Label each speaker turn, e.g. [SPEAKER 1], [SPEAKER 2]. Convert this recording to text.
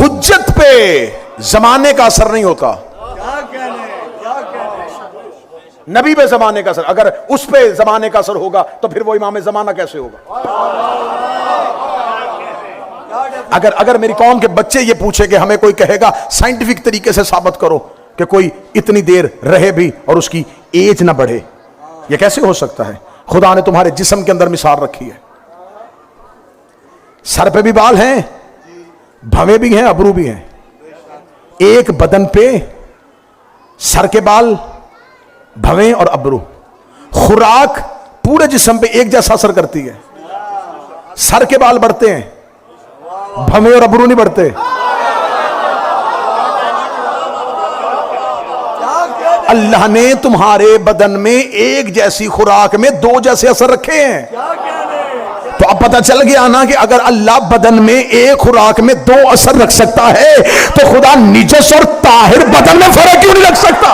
[SPEAKER 1] हुज्जत पे जमाने का असर नहीं होता, नबी पे जमाने का असर। अगर उस पे जमाने का असर होगा तो फिर वो इमाम जमाना कैसे होगा? अगर मेरी कौम के बच्चे ये पूछे कि हमें कोई कहेगा साइंटिफिक तरीके से साबित करो कि कोई इतनी देर रहे भी और उसकी एज ना बढ़े, ये कैसे हो सकता है? खुदा ने तुम्हारे जिस्म के अंदर मिसाल रखी है, सर पे भी बाल हैं, भवें भी हैं, अबरू भी हैं। एक बदन पे सर के बाल, भवें और अबरू, खुराक पूरे जिस्म पे एक जैसा असर करती है। सर के बाल बढ़ते हैं, भवें और अबरू नहीं बढ़ते। अल्लाह ने तुम्हारे बदन में एक जैसी खुराक में दो जैसे असर रखे हैं। तो अब पता चल गया ना कि अगर अल्लाह बदन में एक खुराक में दो असर रख सकता है तो खुदा निजस और ताहिर बदन में फर्क क्यों नहीं रख सकता?